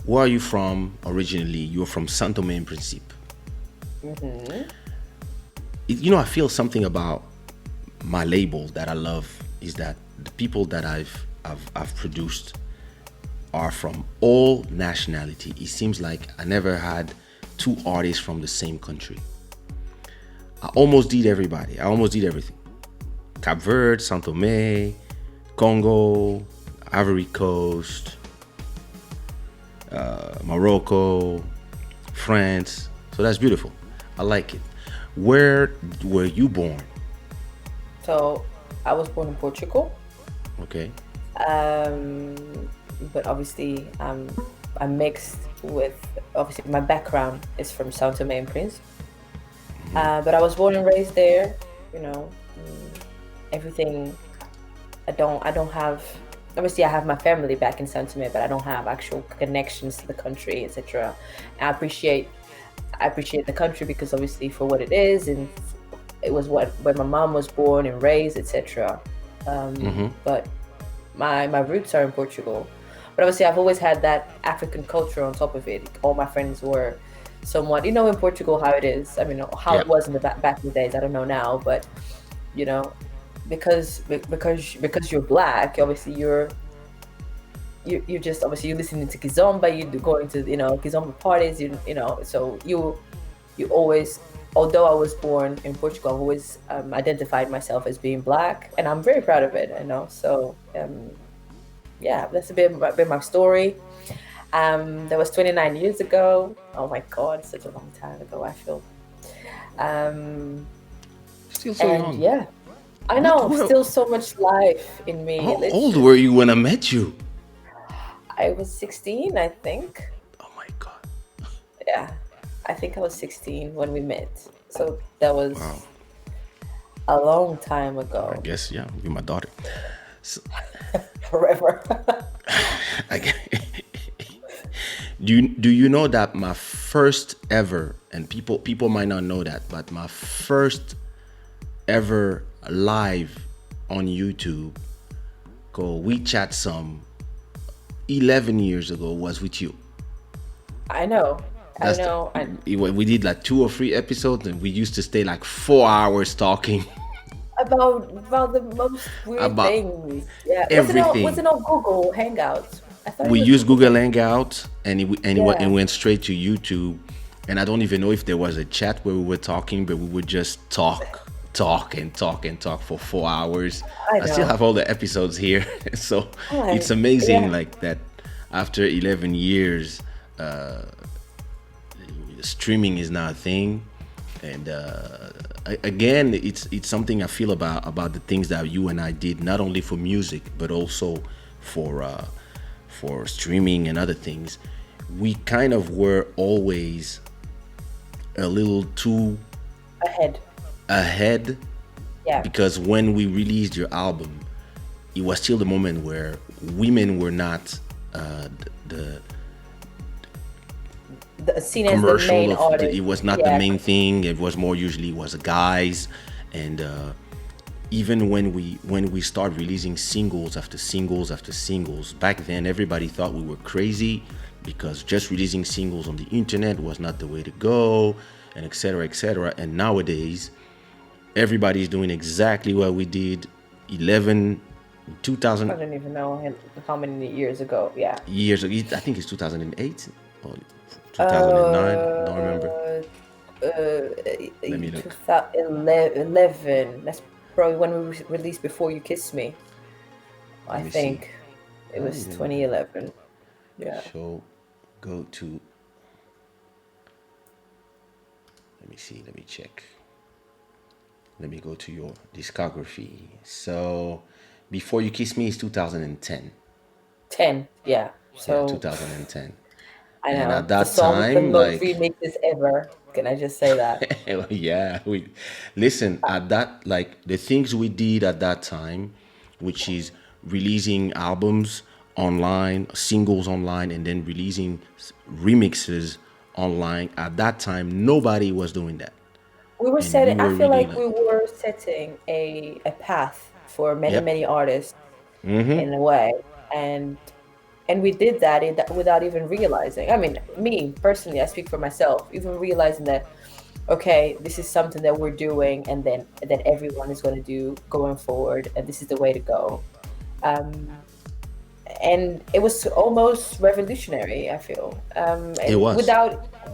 where are you from originally? You're from Santo Tome and Principe. Mm-hmm. I feel something about my label that I love is that the people that I've produced are from all nationality. It seems like I never had two artists from the same country. I almost did everybody. I almost did everything. Cap Verde, Santo Tome, Congo, Ivory Coast, Morocco, France. So that's beautiful. I like it. Where were you born? So I was born in Portugal, Okay. um, but obviously I'm mixed with, obviously my background is from Sao Tome and Prince. But I was born and raised there. You know, everything. I don't have. Obviously, I have my family back in Sao Tome, but I don't have actual connections to the country, etc. I appreciate the country because obviously for what it is, and it was what where my mom was born and raised, etc. But my roots are in Portugal. But obviously, I've always had that African culture on top of it. All my friends were somewhat, in Portugal how it is. I mean, how Yeah. it was in the back in the days. I don't know now, but you know, because you're black, obviously you're just obviously you're listening to kizomba, you're going to kizomba parties, so you always, although I was born in Portugal, I've always identified myself as being black, and I'm very proud of it. So yeah, that's a bit my story. That was 29 years ago. Oh my God, such a long time ago, I feel. Um, Still so and young. yeah, I What? know, Well, still so much life in me, how old were literally. you when I met you? I was 16, I think. Oh my god. Yeah, I think I was 16 when we met. So that Wow. was a long time I ago. guess yeah. You're my daughter. So, Forever. I, do you know that my first ever, and people might not know that, but my first ever live on YouTube called We Chat Some 11 years ago was with you. I know. I That's know. And we did like 2 or 3 episodes, and we used to stay like 4 hours talking about the most weird about things. Yeah. Was it everything. on Google Hangouts? I thought it We was used Google Google Hangouts. Hangout, and it Yeah. went straight to YouTube. And I don't even know if there was a chat where we were talking, but we would just talk, and talk and talk for 4 hours. I I still know. have all the episodes here, so it's Like, amazing, yeah. like that. After 11 years, streaming is now a thing, and again, it's something I feel about the things that you and I did, not only for music but also for uh, for streaming and other things. We kind of were always a little too Ahead. ahead, Yeah. because when we released your album, it was still the moment where women were not the Seen as the commercial main of artist. it was not the Yeah. main thing. It was more usually it was guys, and even when we start releasing singles after singles after singles, back then everybody thought we were crazy because just releasing singles on the internet was not the way to go, and etc etc. And nowadays everybody's doing exactly what we did 11 I 2000 don't even know how many years ago. Yeah. years ago. I think it's 2008 or 2009, don't remember. Uh, Let me look. 2011. That's probably when we released Before You Kiss Me. Let I me see. think it I don't was even. 2011. Yeah. So go to. Let me see. Let me check. Let me go to your discography. So, Before You Kiss Me is 2010. 10. Yeah. Yeah, So 2010. I And at know the that song with the time, most like, remixes ever. Can I just say that? yeah, we listen Uh, at that, like the things we did at that time, which is releasing albums online, singles online, and then releasing remixes online. At that time, nobody was doing that, We were and we setting. I were feel really like like, we were setting a path for many yep. artists in a way, and and we did that without even realizing. I mean, me personally, I speak for myself, even realizing that, okay, this is something that we're doing, and then that everyone is going to do going forward, and this is the way to go. Um, and it was almost revolutionary, I feel, It and was.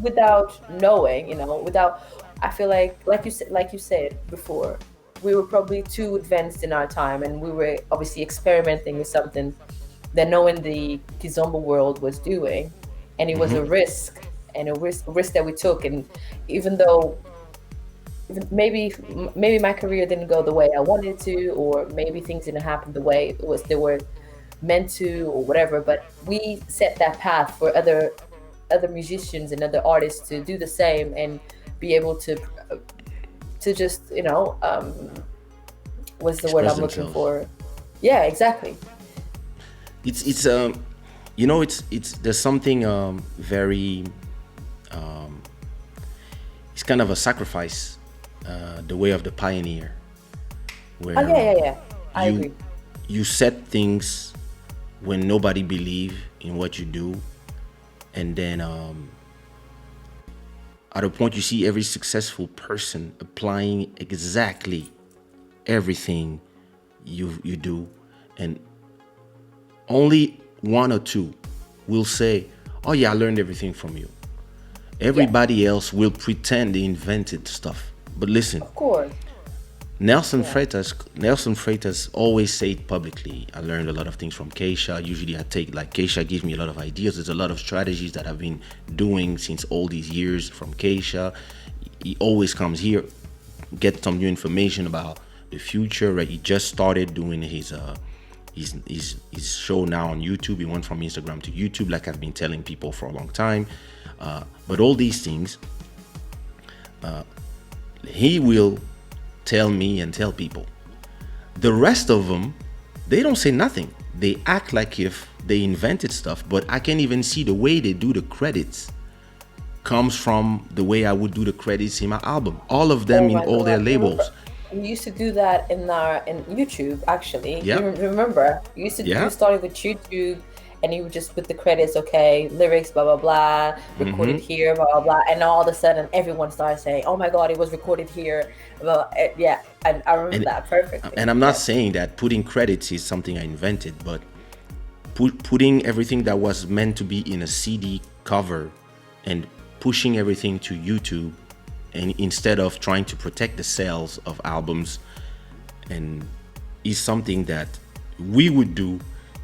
without knowing, without, I feel like you said before, we were probably too advanced in our time, and we were obviously experimenting with something that no one in the kizomba world was doing, and it was a risk, and a risk that we took. And even though maybe my career didn't go the way I wanted to, or maybe things didn't happen the way they were meant to, or whatever, but we set that path for other musicians and other artists to do the same, and be able to just, what's the word Express I'm looking themselves. for? Yeah, exactly. It's it's there's something very it's kind of a sacrifice, the way of the pioneer, Oh where yeah, yeah, yeah. I you agree. you set things when nobody believe in what you do, and then at a point you see every successful person applying exactly everything you do, and only one or two will say, "Oh yeah, I learned everything from you." Yeah, Everybody else will pretend they invented stuff. But listen, of course. Yeah. Nelson Freitas always say it publicly. I learned a lot of things from Kaysha. Usually I take, like, Kaysha gives me a lot of ideas. There's a lot of strategies that I've been doing since all these years from Kaysha. He always comes here, get some new information about the future. Right? He just started doing his show now on YouTube. He went from Instagram to YouTube, like I've been telling people for a long time. But all these things, he will tell me and tell people. The rest of them, they don't say nothing. They act like if they invented stuff, but I can't even see the way they do the credits comes from the way I would do the credits in my album. All of them Oh in my all their God. You labels. remember we used to do that in YouTube, actually. You Yep. remember? You Yeah. started with YouTube, and you would just put the credits, okay, lyrics, blah blah blah, recorded here, blah blah blah, and all of a sudden everyone started saying, "Oh my God, it was recorded here." Well, yeah, I remember And that perfectly. and I'm not Yeah. saying that putting credits is something I invented, but putting everything that was meant to be in a CD cover and pushing everything to YouTube, and instead of trying to protect the sales of albums, and is something that we would do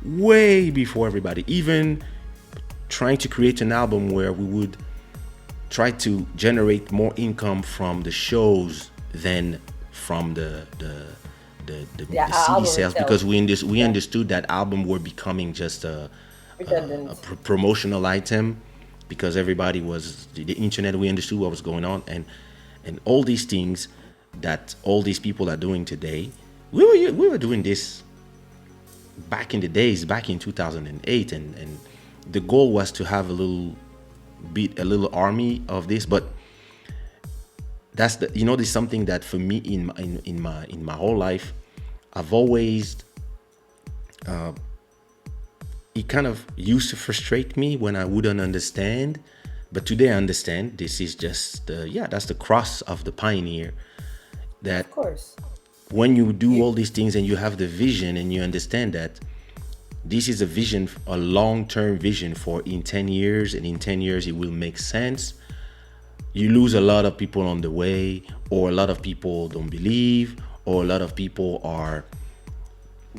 way before everybody, even trying to create an album where we would try to generate more income from the shows than from Yeah, the our CD album sales, itself. because we Yeah, understood that album were becoming just a redundant. promotional item, because everybody was the internet. We understood what was going on, and all these things that all these people are doing today. We were doing this back in the days, back in 2008, and the goal was to have a little army of this. But that's there's something that for me in my whole life, I've always, it kind of used to frustrate me when I wouldn't understand, but today I understand. This is just that's the cross of the pioneer, that Of course. when you do You all these things and you have the vision and you understand that this is a vision, a long-term vision for in 10 years, and in 10 years it will make sense. You lose a lot of people on the way, or a lot of people don't believe, or a lot of people are,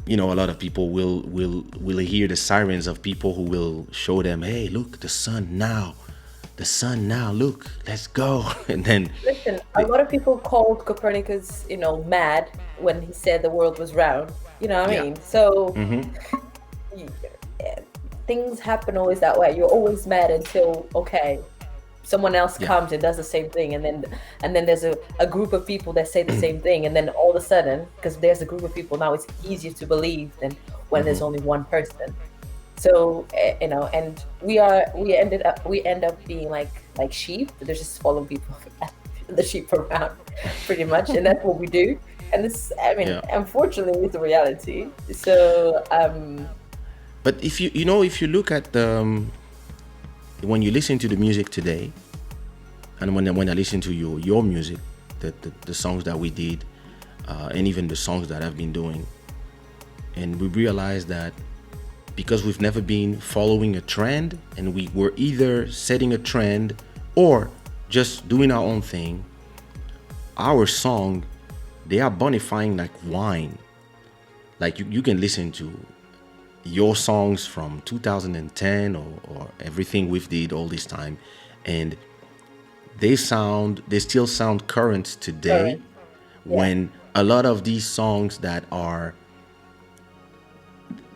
a lot of people will hear the sirens of people who will show them, hey, look, the sun now, look, let's go. And then Listen, a they, lot of people called Copernicus, mad when he said the world was round. You know what I yeah. mean? So y- eh, things happen always that way. You're always mad until, okay, someone else Yeah. comes and does the same thing, and then there's a group of people that say the same thing, and then all of a sudden, because there's a group of people now, it's easier to believe than when there's only one person. So and we end up being like sheep. They're just following people, the sheep around, pretty much, and that's what we do. And this, I mean, Yeah. unfortunately, is the reality. So But if if you look at when you listen to the music today, and when I listen to your music, the songs that we did, and even the songs that I've been doing, and we realize that because we've never been following a trend, and we were either setting a trend or just doing our own thing, our song, they are bonifying like wine. Like you can listen to your songs from 2010 or everything we've did all this time, and they still sound current today. Current. Yeah. When a lot of these songs that are,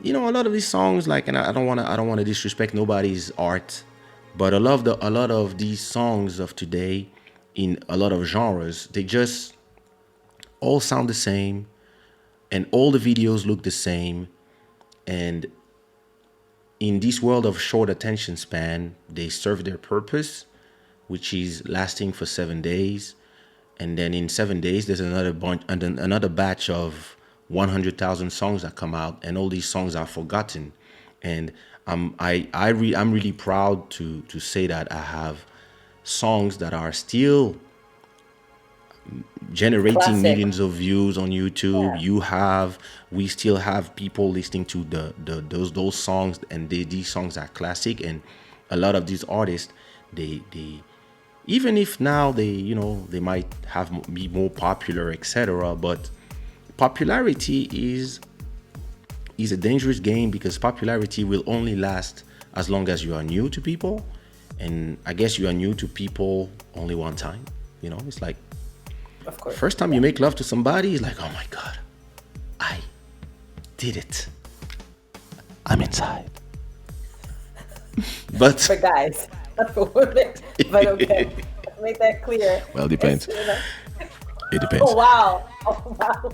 a lot of these songs, like, and I don't want to disrespect nobody's art, but a lot of these songs of today in a lot of genres, they just all sound the same, and all the videos look the same. And in this world of short attention span, they serve their purpose, which is lasting for 7 days. And then in 7 days, there's another bunch, and then another batch of 100,000 songs that come out, and all these songs are forgotten. And I'm really proud to say that I have songs that are still generating Classic. millions of views on YouTube. Yeah. We still have people listening to those songs, and these songs are classic. And a lot of these artists, they even if now they might be more popular, etc. But popularity is a dangerous game, because popularity will only last as long as you are new to people. And I guess you are new to people only one time. It's like, Of course. first time you make love to somebody, it's like, oh my God, I did it. I'm inside. But For guys, not for women. But okay, let's make that clear. well, depends. It's, It depends. Oh wow! Oh wow!